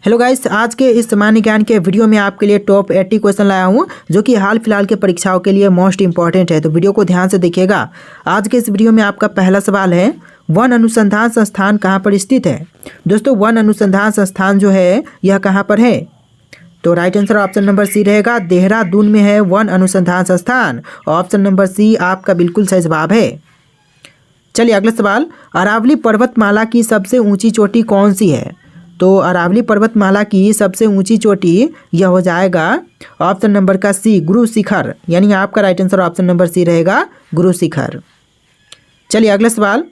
Hello guys, आज के इस सामान्य ज्ञान के वीडियो में आपके लिए टॉप 80 क्वेश्चन लाया हूं जो कि हाल फिलहाल के परीक्षाओं के लिए मोस्ट इंपॉर्टेंट है। तो वीडियो को ध्यान से देखिएगा। आज के इस वीडियो में आपका पहला सवाल है, वन अनुसंधान संस्थान कहां पर स्थित है। दोस्तों, वन अनुसंधान संस्थान जो है यह कहां पर है। तो right answer option number C रहेगा, देहरादून में है वन अनुसंधान संस्थान। ऑप्शन नंबर सी आपका बिल्कुल सही जवाब है। चलिए अगला सवाल, अरावली पर्वतमाला की सबसे ऊंची चोटी कौन सी है। तो अरावली पर्वतमाला की सबसे ऊंची चोटी यह हो जाएगा ऑप्शन नंबर का सी, गुरु शिखर। यानी आपका right answer option number C रहेगा, गुरु शिखर। चलिए अगला सवाल,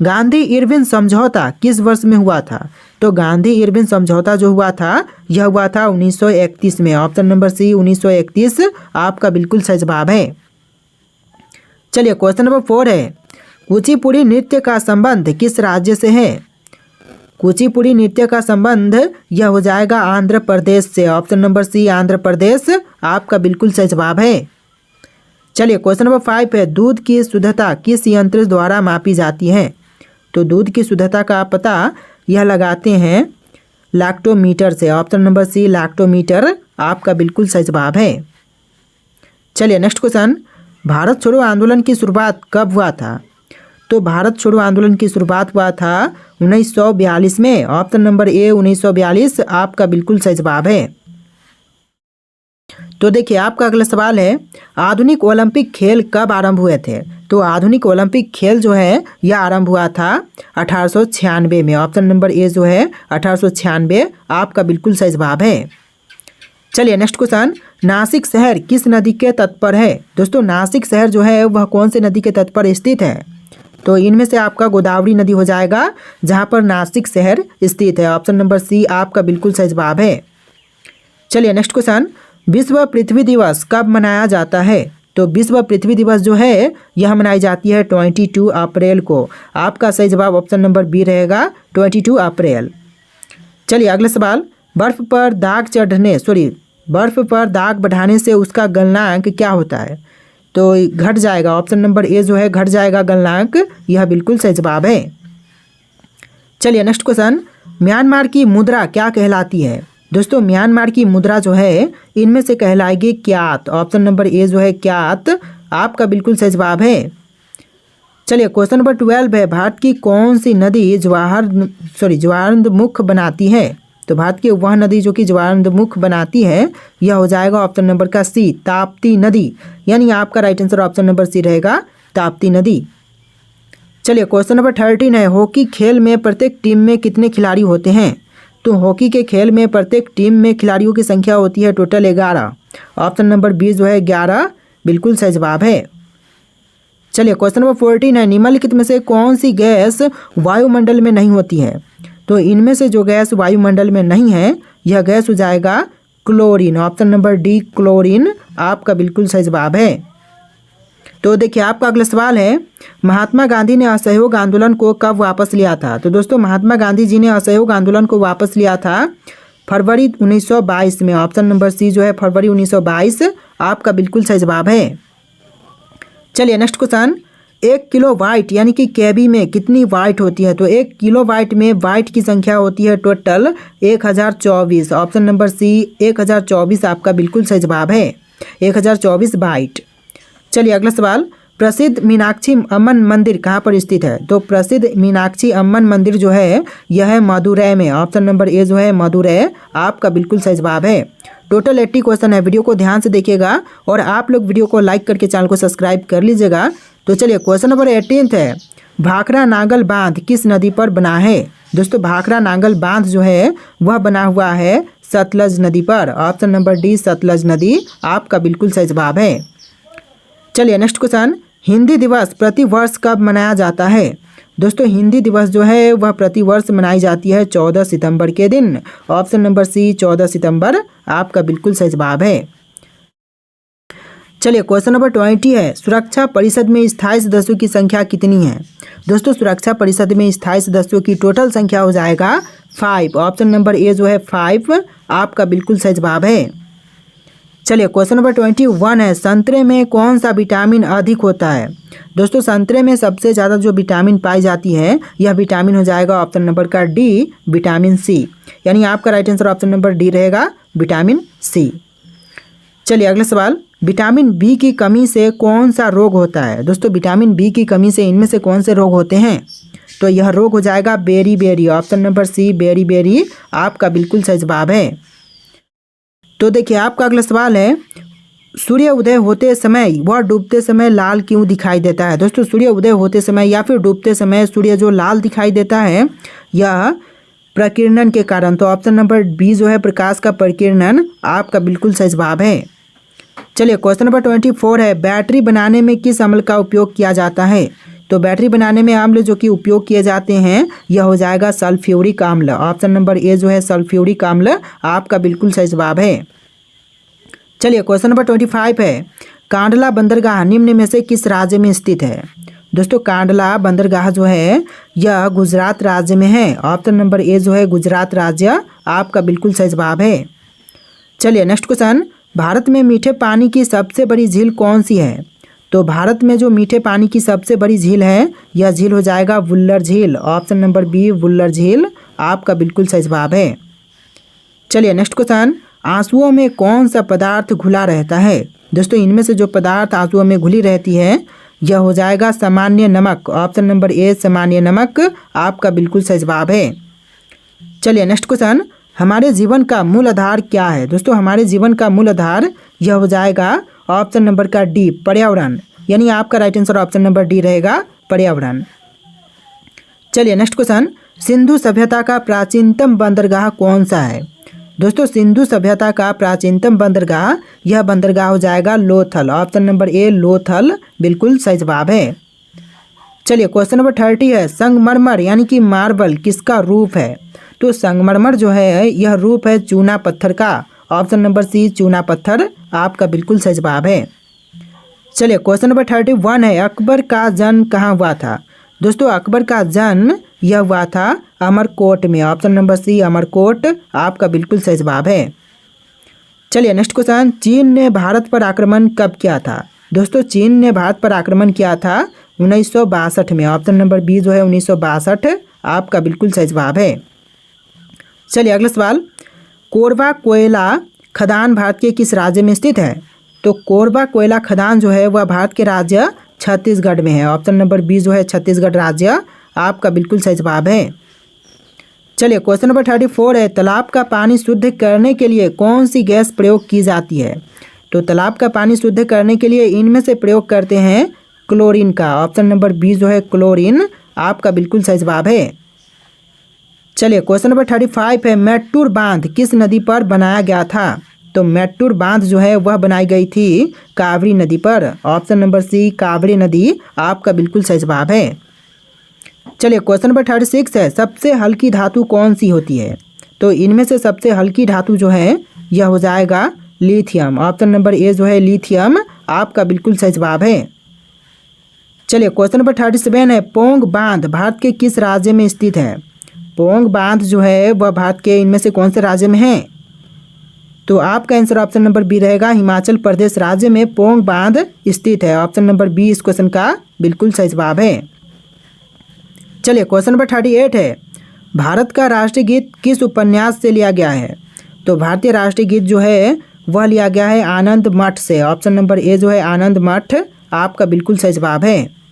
गांधी इरविन समझौता किस वर्ष में हुआ था। तो गांधी इरविन समझौता जो हुआ था यह हुआ था 1931 में। ऑप्शन नंबर सी 1931 आपका बिल्कुल सही जवाब है। चलिए क्वेश्चन नंबर 4 है, कुचिपुड़ी नृत्य का संबंध किस राज्य से है। कुचिपुड़ी नृत्य का संबंध यह हो जाएगा आंध्र प्रदेश से। ऑप्शन नंबर सी आंध्र प्रदेश आपका बिल्कुल सही जवाब है। चलिए क्वेश्चन नंबर 5 है, दूध की शुद्धता किस यंत्र द्वारा मापी जाती है। तो दूध की शुद्धता का पता यह लगाते हैं लैक्टोमीटर से। ऑप्शन नंबर सी लैक्टोमीटर आपका बिल्कुल सही जवाब है। चलिए नेक्स्ट क्वेश्चन, भारत छोड़ो आंदोलन की शुरुआत कब हुआ था। तो भारत छोड़ो आंदोलन की शुरुआत हुआ था 1942 में। ऑप्शन नंबर ए 1942 आपका बिल्कुल सही जवाब है। तो देखिए आपका अगला सवाल है, आधुनिक ओलंपिक खेल कब आरंभ हुए थे। तो आधुनिक ओलंपिक खेल जो है यह आरंभ हुआ था 1896 में। ऑप्शन नंबर ए जो है 1896 आपका बिल्कुल सही जवाब है। चलिए नेक्स्ट क्वेश्चन, नासिक शहर किस नदी के तट पर है। दोस्तों, नासिक शहर जो है वह कौन से नदी के तट पर स्थित है। तो इनमें से आपका गोदावरी नदी हो जाएगा जहां पर नासिक शहर स्थित है। ऑप्शन नंबर सी आपका बिल्कुल सही जवाब है। चलिए नेक्स्ट क्वेश्चन, विश्व पृथ्वी दिवस कब मनाया जाता है। तो विश्व पृथ्वी दिवस जो है यह मनाई जाती है 22 अप्रैल को। आपका सही जवाब ऑप्शन नंबर बी रहेगा, 22 अप्रैल। चलिए अगला सवाल, बर्फ पर दाग बढ़ाने से उसका गलनांक क्या होता है। तो घट जाएगा। ऑप्शन नंबर ए जो है घट जाएगा गलनांक, यह बिल्कुल सही जवाब है। चलिए नेक्स्ट क्वेश्चन, म्यांमार की मुद्रा क्या कहलाती है। दोस्तों, म्यांमार की मुद्रा जो है इनमें से कहलाएगी क्यात। ऑप्शन नंबर ए जो है क्यात आपका बिल्कुल सही जवाब है। चलिए क्वेश्चन नंबर 12 है, भारत की कौन सी नदी ज्वारंदमुख बनाती है। तो भारत की वह नदी जो कि ज्वारंदमुख बनाती है यह हो जाएगा ऑप्शन नंबर का सी, ताप्ती नदी। यानी आपका right answer option number C रहेगा, ताप्ती नदी। चलिए क्वेश्चन नंबर 13 है, हॉकी खेल में प्रत्येक टीम में कितने खिलाड़ी होते हैं। तो हॉकी के खेल में प्रत्येक टीम में खिलाड़ियों की संख्या होती है टोटल 11। ऑप्शन नंबर बी जो है 11 बिल्कुल सही जवाब है। चलिए क्वेश्चन नंबर 14 है, निम्नलिखित में से कौन सी गैस वायुमंडल में नहीं होती है। तो इनमें से जो गैस वायुमंडल में नहीं है यह गैस हो जाएगा chlorine. Option number D chlorine आपका बिल्कुल सही जवाब है। तो देखिए आपका अगला सवाल है, महात्मा गांधी ने असहयोग आंदोलन को कब वापस लिया था। तो दोस्तों, महात्मा गांधी जी ने असहयोग आंदोलन को वापस लिया था फरवरी 1922 में। ऑप्शन नंबर सी जो है फरवरी 1922 आपका बिल्कुल सही जवाब है। चलिए नेक्स्ट क्वेश्चन, 1 किलो वाट यानी कि केबी में कितनी वाट होती है। तो 1 किलो वाट में वाट की संख्या होती है टोटल 1024। ऑप्शन नंबर सी 1024 आपका बिल्कुल सही जवाब है, 1024 वाट। चलिए अगला सवाल, प्रसिद्ध मीनाक्षी अम्मन मंदिर कहाँ पर स्थित है। तो प्रसिद्ध मीनाक्षी अम्मन मंदिर जो है यह है मदुरै में। ऑप्शन नंबर ए जो है मदुरै आपका बिल्कुल सही जवाब है। टोटल 80 क्वेश्चन है, वीडियो को ध्यान से देखिएगा और आप लोग वीडियो को लाइक करके चैनल को सब्सक्राइब कर लीजिएगा। तो चलिए क्वेश्चन नंबर 18 है, भाखड़ा नांगल बांध किस नदी पर बना है। दोस्तों, भाखड़ा नांगल बांध जो है वह बना हुआ है सतलज नदी पर। ऑप्शन नंबर डी सतलज नदी आपका बिल्कुल सही जवाब है। चलिए नेक्स्ट क्वेश्चन, हिंदी दिवस प्रति वर्ष कब मनाया जाता है। दोस्तों, हिंदी दिवस जो है वह प्रति वर्ष मनाई जाती है 14 सितंबर के दिन। ऑप्शन नंबर सी 14 सितंबर आपका बिल्कुल सही जवाब है। चलिए क्वेश्चन नंबर 20 है, सुरक्षा परिषद में स्थायी सदस्यों की संख्या कितनी है। दोस्तों, सुरक्षा परिषद में स्थायी सदस्यों की टोटल संख्या हो जाएगा 5। ऑप्शन नंबर ए जो है 5 आपका बिल्कुल सही जवाब है। चलिए क्वेश्चन नंबर 21 है, संतरे में कौन सा विटामिन अधिक होता है। दोस्तों, संतरे में सबसे ज़्यादा जो विटामिन पाई जाती है यह विटामिन हो जाएगा ऑप्शन नंबर का डी, विटामिन सी। यानी आपका right answer option number D रहेगा विटामिन सी। चलिए अगला सवाल, विटामिन बी की कमी से कौन सा रोग होता है? दोस्तों विटामिन बी की कमी से इनमें से कौन से रोग होते हैं? तो यह रोग हो जाएगा beriberi, option number C beriberi आपका बिल्कुल सही जवाब है। तो देखिए आपका अगला सवाल है, सूर्य उदय होते समय वह डूबते समय लाल क्यों दिखाई देता है? दोस्तों सूर्य उदय होते समय या फिर डूबते समय सूर्य जो लाल दिखाई देता है यह प्रकीर्णन के कारण। तो ऑप्शन नंबर बी जो है प्रकाश का प्रकीर्णन आपका बिल्कुल सही जवाब है। चलिए क्वेश्चन नंबर 24 है, बैटरी बनाने में किस अम्ल का उपयोग किया जाता है? तो बैटरी बनाने में अम्ल जो कि उपयोग किए जाते हैं यह हो जाएगा सल्फ्यूरिक अम्ल, ऑप्शन नंबर ए जो है सल्फ्यूरिक अम्ल आपका बिल्कुल सही जवाब है। चलिए क्वेश्चन नंबर 25 है, कांडला बंदरगाह निम्न में से किस राज्य में स्थित है? दोस्तों कांडला बंदरगाह जो है यह गुजरात राज्य में है, ऑप्शन नंबर ए जो है गुजरात राज्य आपका बिल्कुल सही जवाब है। चलिए नेक्स्ट क्वेश्चन, भारत में मीठे पानी की सबसे बड़ी झील कौन सी है? तो भारत में जो मीठे पानी की सबसे बड़ी झील है यह झील हो जाएगा वुल्लर झील, ऑप्शन नंबर बी वुल्लर झील आपका बिल्कुल सही जवाब है। चलिए नेक्स्ट क्वेश्चन, आंसुओं में कौन सा पदार्थ घुला रहता है? दोस्तों इनमें से जो पदार्थ आंसुओं में घुली रहती है यह हो जाएगा सामान्य नमक, ऑप्शन नंबर ए सामान्य नमक आपका बिल्कुल सही जवाब है। चलिए नेक्स्ट क्वेश्चन, हमारे जीवन का मूल आधार क्या है? दोस्तों हमारे जीवन का मूल आधार यह हो जाएगा ऑप्शन नंबर का डी पर्यावरण, यानी आपका right answer option number D रहेगा पर्यावरण। चलिए नेक्स्ट क्वेश्चन, सिंधु सभ्यता का प्राचीनतम बंदरगाह कौन सा है? दोस्तों सिंधु सभ्यता का प्राचीनतम बंदरगाह यह बंदरगाह हो जाएगा Lothal, option number A Lothal बिल्कुल सही जवाब है। चलिए क्वेश्चन नंबर 30 है, संगमरमर यानी कि मार्बल किसका रूप है? तो संगमरमर जो है यह रूप है चूना पत्थर का, ऑप्शन नंबर सी चूना पत्थर आपका बिल्कुल सही जवाब है। चलिए क्वेश्चन नंबर 31 है, अकबर का जन्म कहाँ हुआ था? दोस्तों अकबर का जन्म यह हुआ था अमरकोट में, ऑप्शन नंबर सी अमरकोट आपका बिल्कुल सही जवाब है। चलिए नेक्स्ट क्वेश्चन, चीन ने भारत पर आक्रमण कब किया था? दोस्तों चीन ने भारत पर आक्रमण किया था 1962 में, ऑप्शन नंबर बी जो है 1962 आपका बिल्कुल सही जवाब है। चलिए अगला सवाल, कोरबा कोयला खदान भारत के किस राज्य में स्थित है? तो कोरबा कोयला खदान जो है वह भारत के राज्य छत्तीसगढ़ में है, ऑप्शन नंबर बी जो है छत्तीसगढ़ राज्य आपका बिल्कुल सही जवाब है। चलिए क्वेश्चन नंबर 34 है, तालाब का पानी शुद्ध करने के लिए कौन सी गैस प्रयोग की जाती है? तो तालाब का पानी शुद्ध करने के लिए इनमें से प्रयोग करते हैं क्लोरीन का, ऑप्शन नंबर बी जो है क्लोरीन आपका बिल्कुल सही जवाब है। चलिए क्वेश्चन नंबर 35 है, मेट्टूर बांध किस नदी पर बनाया गया था? तो मेट्टूर बांध जो है वह बनाई गई थी कावेरी नदी पर, ऑप्शन नंबर सी कावेरी नदी आपका बिल्कुल सही जवाब है। चलिए क्वेश्चन नंबर 36 है, सबसे हल्की धातु कौन सी होती है? तो इनमें से सबसे हल्की धातु जो है यह हो जाएगा लिथियम, ऑप्शन नंबर ए जो है लिथियम आपका बिल्कुल सही जवाब है। चलिए क्वेश्चन नंबर 37 है, पोंग बांध भारत के किस राज्य में स्थित है? पोंग बांध जो है वह भारत के इनमें से कौन से राज्य में है? तो आपका आंसर ऑप्शन नंबर बी रहेगा हिमाचल प्रदेश राज्य में पोंग बांध स्थित है, ऑप्शन नंबर बी इस क्वेश्चन का बिल्कुल सही जवाब है। चलिए क्वेश्चन नंबर 38 है, भारत का राष्ट्रीय गीत किस उपन्यास से लिया गया है? तो भारतीय राष्ट्रीय गीत जो है वह लिया गया है आनंद मठ से, ऑप्शन नंबर ए जो है आनंद मठ आपका बिल्कुल सही जवाब है।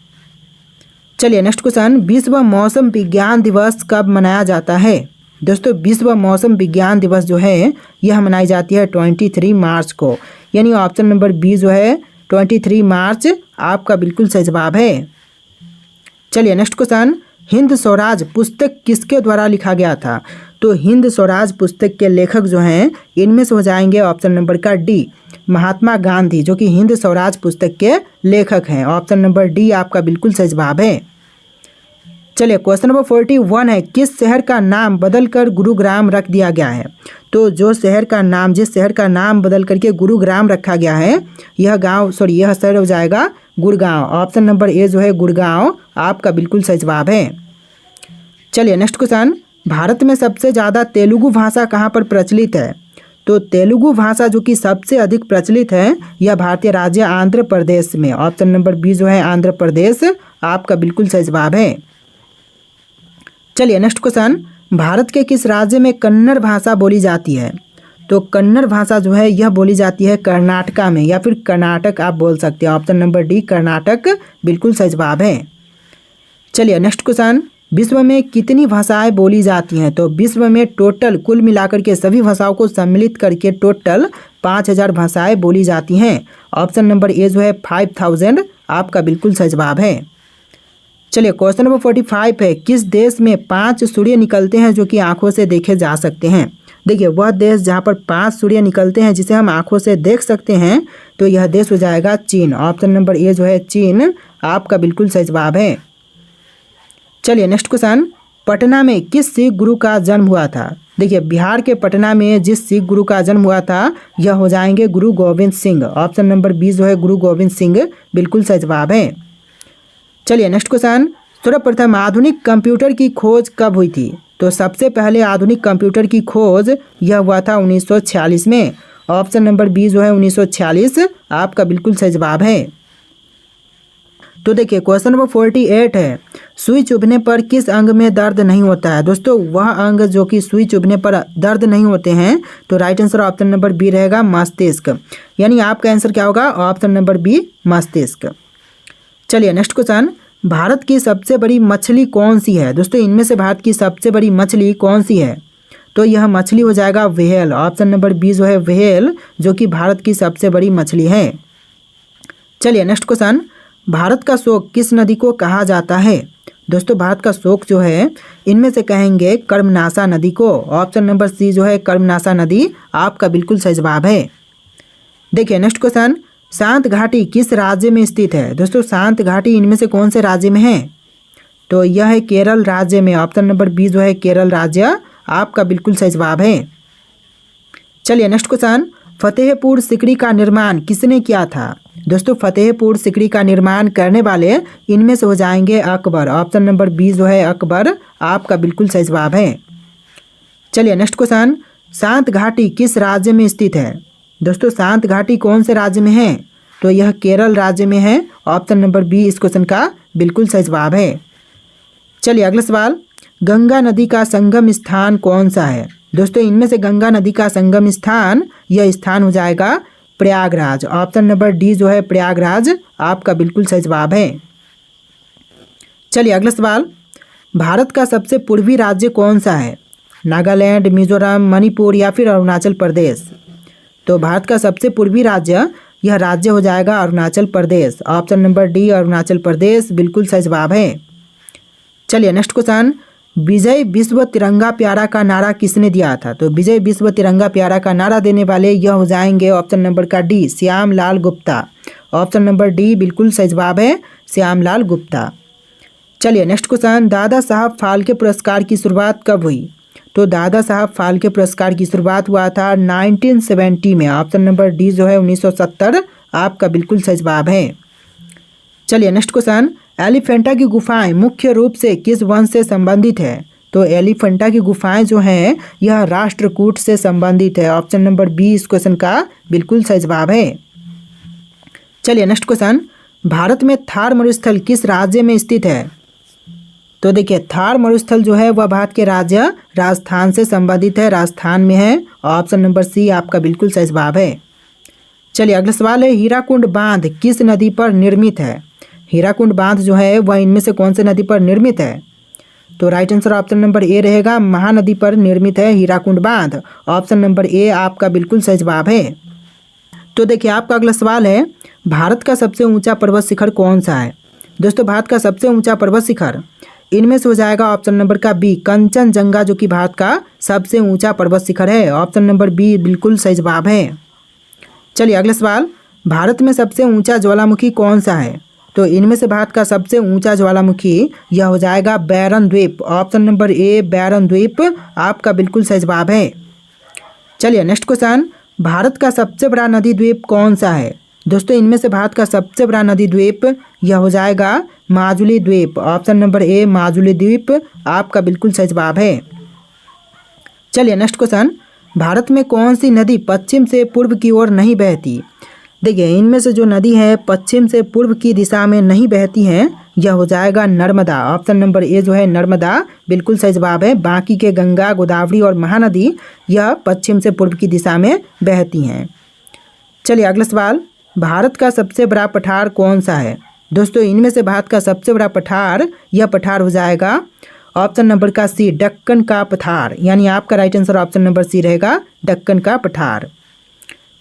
चलिए नेक्स्ट क्वेश्चन, विश्व मौसम विज्ञान दिवस कब मनाया जाता है? दोस्तों विश्व मौसम विज्ञान दिवस जो है यह मनाई जाती है 23 मार्च को, यानी ऑप्शन नंबर बी जो है 23 मार्च आपका बिल्कुल सही जवाब है। चलिए नेक्स्ट क्वेश्चन, हिंद स्वराज पुस्तक किसके द्वारा लिखा गया था? तो हिंद स्वराज पुस्तक के लेखक जो हैं इनमें से हो जाएंगे ऑप्शन नंबर का डी महात्मा गांधी, जो कि हिंद स्वराज पुस्तक के लेखक हैं, ऑप्शन नंबर डी आपका बिल्कुल सही जवाब है। चलिए क्वेश्चन नंबर 41 है, किस शहर का नाम बदलकर गुरुग्राम रख दिया गया है? तो जो शहर का नाम जिस शहर का नाम बदल करके गुरुग्राम रखा गया है यह शहर हो जाएगा गुड़गांव, ऑप्शन नंबर ए जो है गुड़गांव आपका बिल्कुल सही जवाब है। चलिए नेक्स्ट क्वेश्चन, भारत में सबसे ज़्यादा तेलुगु भाषा कहाँ पर प्रचलित है? तो तेलुगु भाषा जो कि सबसे अधिक प्रचलित है यह भारतीय राज्य आंध्र प्रदेश में, ऑप्शन नंबर बी जो है आंध्र प्रदेश आपका बिल्कुल सही जवाब है। चलिए नेक्स्ट क्वेश्चन, भारत के किस राज्य में कन्नड़ भाषा बोली जाती है? तो कन्नड़ भाषा जो है यह बोली जाती है कर्नाटका में, या फिर कर्नाटक आप बोल सकते हैं। ऑप्शन नंबर डी कर्नाटक बिल्कुल सही जवाब है। चलिए नेक्स्ट क्वेश्चन, विश्व में कितनी भाषाएं बोली जाती हैं? तो विश्व में टोटल कुल मिलाकर के सभी भाषाओं को सम्मिलित करके टोटल 5000 भाषाएं बोली जाती हैं। ऑप्शन नंबर ए जो है 5000 आपका बिल्कुल सही जवाब है। चलिए क्वेश्चन नंबर 45 है, किस देश में 5 सूर्य निकलते हैं जो कि आंखों से देखे जा सकते हैं? देखिए वह देश जहाँ पर 5 सूर्य निकलते हैं जिसे हम आंखों से देख सकते हैं, तो यह देश हो जाएगा चीन। ऑप्शन नंबर ए जो है चीन आपका बिल्कुल सही जवाब है। चलिए नेक्स्ट क्वेश्चन, पटना में किस सिख गुरु का जन्म हुआ था? देखिए बिहार के पटना में जिस सिख गुरु का जन्म हुआ था यह हो जाएंगे Guru Gobind Singh. Option number B जो है गुरु गोविंद सिंह बिल्कुल सही जवाब है। चलिए नेक्स्ट क्वेश्चन, सर्वप्रथम आधुनिक कंप्यूटर की खोज कब हुई थी? तो सबसे पहले आधुनिक कंप्यूटर की खोज यह हुआ था 1946 में। ऑप्शन नंबर बी जो है 1946 आपका बिल्कुल सही जवाब है। तो देखिए क्वेश्चन नंबर 48 है, सुई चुभने पर किस अंग में दर्द नहीं होता है? दोस्तों वह अंग जो कि सुई चुभने पर दर्द नहीं होते हैं, तो right answer option number B रहेगा मस्तिष्क। यानी आपका आंसर क्या होगा? ऑप्शन नंबर बी मस्तिष्क। चलिए नेक्स्ट क्वेश्चन, भारत की सबसे बड़ी मछली कौन सी है? दोस्तों इनमें से भारत की सबसे बड़ी मछली कौन सी है? तो यह मछली हो जाएगा व्हेल। ऑप्शन नंबर बी जो है व्हेल जो कि भारत की सबसे बड़ी मछली है। चलिए नेक्स्ट क्वेश्चन, भारत का शोक किस नदी को कहा जाता है? दोस्तों भारत का शोक जो है इनमें से कहेंगे कर्मनाशा नदी को। ऑप्शन नंबर सी जो है कर्मनाशा नदी आपका बिल्कुल सही जवाब है। देखिए नेक्स्ट क्वेश्चन, शांत घाटी किस राज्य में स्थित है? दोस्तों शांत घाटी इनमें से कौन से राज्य में है? तो यह है केरल राज्य में। ऑप्शन नंबर बी जो है केरल राज्य आपका बिल्कुल सही जवाब है। चलिए नेक्स्ट क्वेश्चन, फतेहपुर सिकरी का निर्माण किसने किया था? दोस्तों फतेहपुर सिकरी का निर्माण करने वाले इनमें से हो जाएंगे अकबर। ऑप्शन नंबर बी जो है अकबर आपका बिल्कुल सही जवाब है। चलिए नेक्स्ट क्वेश्चन, शांत घाटी किस राज्य में स्थित है? दोस्तों शांत घाटी कौन से राज्य में है? तो यह केरल राज्य में है। ऑप्शन नंबर बी इस क्वेश्चन का बिल्कुल सही जवाब है। चलिए अगला सवाल, गंगा नदी का संगम स्थान कौन सा है? दोस्तों इनमें से गंगा नदी का संगम स्थान यह स्थान हो जाएगा प्रयागराज। ऑप्शन नंबर डी जो है प्रयागराज आपका बिल्कुल सही जवाब है। चलिए अगला सवाल, भारत का सबसे पूर्वी राज्य कौन सा है? नागालैंड, मिजोरम, मणिपुर या फिर अरुणाचल प्रदेश? तो भारत का सबसे पूर्वी राज्य यह राज्य हो जाएगा Arunachal Pradesh. Option number D Arunachal Pradesh बिल्कुल सही जवाब है। चलिए नेक्स्ट क्वेश्चन, विजय विश्व तिरंगा प्यारा का नारा किसने दिया था? तो विजय विश्व तिरंगा प्यारा का नारा देने वाले यह हो जाएंगे ऑप्शन नंबर का D Shyam Lal Gupta. Option number D बिल्कुल सही जवाब है श्याम लाल गुप्ता। चलिए नेक्स्ट क्वेश्चन, दादा साहब फाल्के पुरस्कार की शुरुआत कब हुई? तो दादा साहब फाल्के पुरस्कार की शुरुआत हुआ था 1970 में। ऑप्शन नंबर डी जो है 1970 आपका बिल्कुल सही जवाब है। चलिए नेक्स्ट क्वेश्चन, एलिफेंटा की गुफाएं मुख्य रूप से किस वंश से संबंधित है? तो एलिफेंटा की गुफाएं जो हैं यह राष्ट्रकूट से संबंधित है। ऑप्शन नंबर बी इस क्वेश्चन का बिल्कुल सही जवाब है। चलिए नेक्स्ट क्वेश्चन, भारत में थार मरुस्थल किस राज्य में स्थित है? तो देखिए थार मरुस्थल जो है वह भारत के राज्य राजस्थान से संबंधित है, राजस्थान में है। ऑप्शन नंबर सी आपका बिल्कुल सही जवाब है। चलिए अगला सवाल है, हीराकुंड बांध किस नदी पर निर्मित है? हीराकुंड बांध जो है वह इनमें से कौन से नदी पर निर्मित है? तो right answer option number A रहेगा महानदी पर निर्मित है हीराकुंड बांध। ऑप्शन नंबर ए आपका बिल्कुल सही जवाब है। तो देखिए आपका अगला सवाल है, भारत का सबसे ऊंचा पर्वत शिखर कौन सा है? दोस्तों भारत का सबसे ऊंचा पर्वत शिखर इनमें से हो जाएगा ऑप्शन नंबर का बी कंचनजंगा जो कि भारत का सबसे ऊंचा पर्वत शिखर है। ऑप्शन नंबर बी बिल्कुल सही जवाब है। चलिए अगला सवाल, भारत में सबसे ऊंचा ज्वालामुखी कौन सा है? तो इनमें से भारत का सबसे ऊंचा ज्वालामुखी यह हो जाएगा बैरन द्वीप। ऑप्शन नंबर ए बैरन द्वीप आपका बिल्कुल सही जवाब है। चलिए नेक्स्ट क्वेश्चन, भारत का सबसे बड़ा नदी द्वीप कौन सा है? दोस्तों इनमें से भारत का सबसे बड़ा नदी द्वीप यह हो जाएगा माजुली द्वीप। ऑप्शन नंबर ए माजुली द्वीप आपका बिल्कुल सही जवाब है। चलिए नेक्स्ट क्वेश्चन, भारत में कौन सी नदी पश्चिम से पूर्व की ओर नहीं बहती? देखिए इनमें से जो नदी है पश्चिम से पूर्व की दिशा में नहीं बहती हैं, यह हो जाएगा नर्मदा। ऑप्शन नंबर ए जो है नर्मदा बिल्कुल सही जवाब है। बाकी के गंगा, गोदावरी और महानदी यह पश्चिम से पूर्व की दिशा में बहती हैं। चलिए अगला सवाल, भारत का सबसे बड़ा पठार कौन सा है? दोस्तों इनमें से भारत का सबसे बड़ा पठार, यह पठार हो जाएगा ऑप्शन नंबर का सी, दक्कन का पठार। यानी आपका right answer option number C रहेगा, दक्कन का पठार।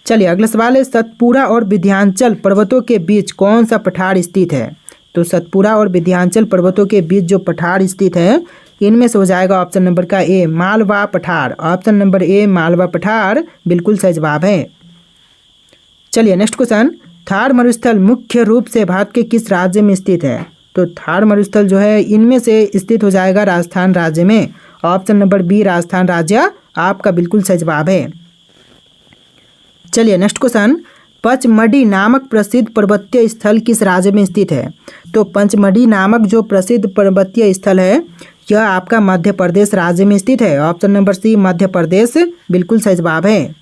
चलिए अगला सवाल है, सतपुड़ा और विंध्याचल पर्वतों के बीच कौन सा पठार स्थित है? तो सतपुड़ा और विंध्याचल पर्वतों के बीच जो पठार स्थित है, इनमें से हो जाएगा ऑप्शन नंबर का ए, मालवा पठार। ऑप्शन नंबर ए मालवा पठार बिल्कुल सही जवाब है। चलिए नेक्स्ट क्वेश्चन, थार मरुस्थल मुख्य रूप से भारत के किस राज्य में स्थित है? तो थार मरुस्थल जो है इनमें से स्थित हो जाएगा राजस्थान राज्य में। ऑप्शन नंबर बी राजस्थान राज्य आपका बिल्कुल सही जवाब है। चलिए नेक्स्ट क्वेश्चन, पचमढ़ी नामक प्रसिद्ध पर्वतीय स्थल किस राज्य में स्थित है? तो पचमढ़ी नामक जो प्रसिद्ध पर्वतीय स्थल है, यह आपका मध्य प्रदेश राज्य में स्थित है। ऑप्शन नंबर सी मध्य प्रदेश बिल्कुल सही जवाब है।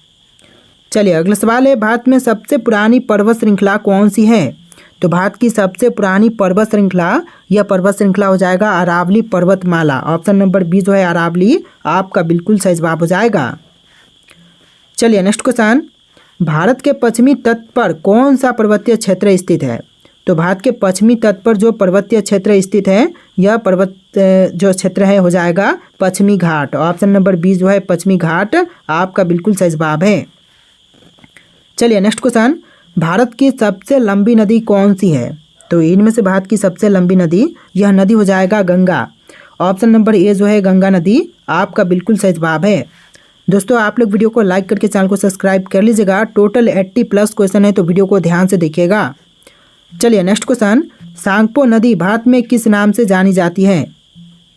चलिए अगला सवाल है, भारत में सबसे पुरानी पर्वत श्रृंखला कौन सी है? तो भारत की सबसे पुरानी पर्वत श्रृंखला, यह पर्वत श्रृंखला हो जाएगा अरावली पर्वतमाला। ऑप्शन नंबर बी जो है अरावली आपका बिल्कुल सही जवाब हो जाएगा। चलिए नेक्स्ट क्वेश्चन, भारत के पश्चिमी तट पर कौन सा पर्वतीय क्षेत्र स्थित है? तो भारत के पश्चिमी तट पर जो पर्वतीय क्षेत्र स्थित है, यह पर्वत जो क्षेत्र है हो जाएगा पश्चिमी घाट। ऑप्शन नंबर बी जो है पश्चिमी घाट आपका बिल्कुल सही जवाब है। चलिए नेक्स्ट क्वेश्चन, भारत की सबसे लंबी नदी कौन सी है? तो इनमें से भारत की सबसे लंबी नदी, यह नदी हो जाएगा गंगा। ऑप्शन नंबर ए जो है गंगा नदी आपका बिल्कुल सही जवाब है। दोस्तों आप लोग वीडियो को लाइक करके चैनल को सब्सक्राइब कर लीजिएगा। टोटल 80+ क्वेश्चन है, तो वीडियो को ध्यान से देखिएगा। चलिए नेक्स्ट क्वेश्चन, सांगपो नदी भारत में किस नाम से जानी जाती है?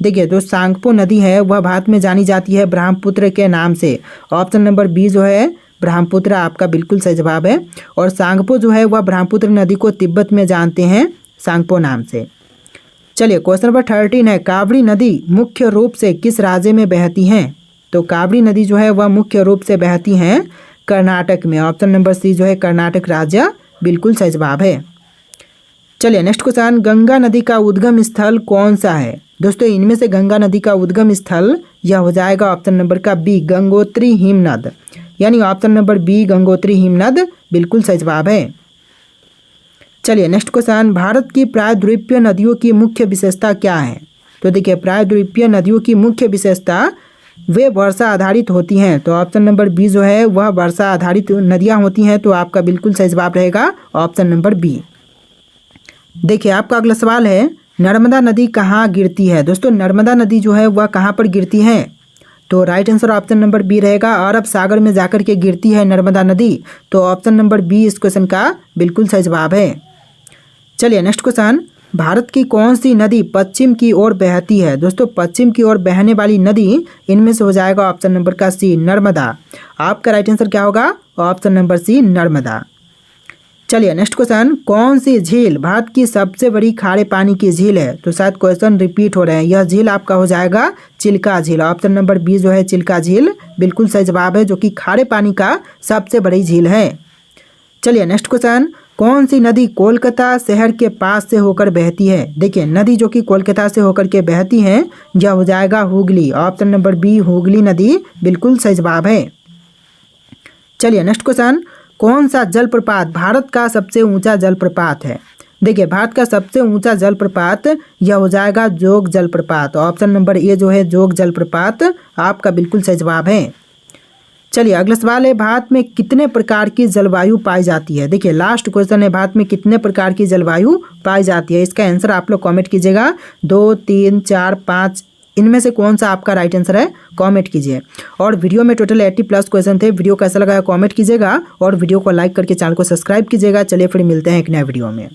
देखिए दोस्त सांगपो नदी है वह भारत में जानी जाती है ब्रह्मपुत्र के नाम से। ऑप्शन नंबर बी जो है ब्रह्मपुत्र आपका बिल्कुल सही जवाब है। और सांगपो जो है वह ब्रह्मपुत्र नदी को तिब्बत में जानते हैं सांगपो नाम से। चलिए क्वेश्चन नंबर 13 है, कावेरी नदी मुख्य रूप से किस राज्य में बहती हैं? तो कावेरी नदी जो है वह मुख्य रूप से बहती हैं कर्नाटक में। ऑप्शन नंबर सी जो है कर्नाटक राज्य बिल्कुल सही जवाब है। चलिए नेक्स्ट क्वेश्चन, गंगा नदी का उद्गम स्थल कौन सा है? दोस्तों इनमें से गंगा नदी का उद्गम स्थल यह हो जाएगा ऑप्शन नंबर का बी, गंगोत्री हिमनद। यानी ऑप्शन नंबर बी गंगोत्री हिमनद बिल्कुल सही जवाब है। चलिए नेक्स्ट क्वेश्चन, भारत की प्रायद्वीपीय नदियों की मुख्य विशेषता क्या है? तो देखिए प्रायद्वीपीय नदियों की मुख्य विशेषता वे वर्षा आधारित होती हैं। तो ऑप्शन नंबर बी जो है वह वर्षा आधारित नदियां होती हैं, तो आपका बिल्कुल सही जवाब रहेगा ऑप्शन नंबर बी। देखिए आपका अगला सवाल है, नर्मदा नदी कहाँ गिरती है? दोस्तों नर्मदा नदी जो है वह कहाँ पर गिरती है? तो right answer option number B रहेगा, अरब सागर में जाकर के गिरती है नर्मदा नदी। तो ऑप्शन नंबर बी इस क्वेश्चन का बिल्कुल सही जवाब है। चलिए नेक्स्ट क्वेश्चन, भारत की कौन सी नदी पश्चिम की ओर बहती है? दोस्तों पश्चिम की ओर बहने वाली नदी इनमें से हो जाएगा ऑप्शन नंबर का सी, नर्मदा। आपका राइट आंसर क्या होगा? Option number C Narmada. चलिए नेक्स्ट क्वेश्चन, कौन सी झील भारत की सबसे बड़ी खारे पानी की झील है? तो शायद क्वेश्चन रिपीट हो रहे हैं। यह झील आपका हो जाएगा चिल्का झील। ऑप्शन नंबर बी जो है चिल्का झील बिल्कुल सही जवाब है, जो कि खारे पानी का सबसे बड़ी झील है। चलिए नेक्स्ट क्वेश्चन, कौन सी नदी कोलकाता शहर के पास से होकर बहती है? देखिए नदी जो कि कोलकाता से होकर के बहती है, यह हो जाएगा Hooghly. Option number B Hooghly नदी बिल्कुल सही जवाब है। चलिए नेक्स्ट क्वेश्चन, कौन सा जलप्रपात भारत का सबसे ऊंचा जलप्रपात है? देखिए भारत का सबसे ऊंचा जलप्रपात यह हो जाएगा जोग जलप्रपात। ऑप्शन नंबर ए जो है जोग जलप्रपात आपका बिल्कुल सही जवाब है। चलिए अगला सवाल है, भारत में कितने प्रकार की जलवायु पाई जाती है? देखिए लास्ट क्वेश्चन है, भारत में कितने प्रकार की जलवायु पाई जाती है? इसका आंसर आप लोग कमेंट कीजिएगा। 2, 3, 4, 5 इनमें से कौन सा आपका राइट आंसर है कमेंट कीजिए। और वीडियो में टोटल 80+ क्वेश्चन थे। वीडियो कैसा लगा है कमेंट कीजिएगा और वीडियो को लाइक करके चैनल को सब्सक्राइब कीजिएगा। चलिए फिर मिलते हैं एक नए वीडियो में।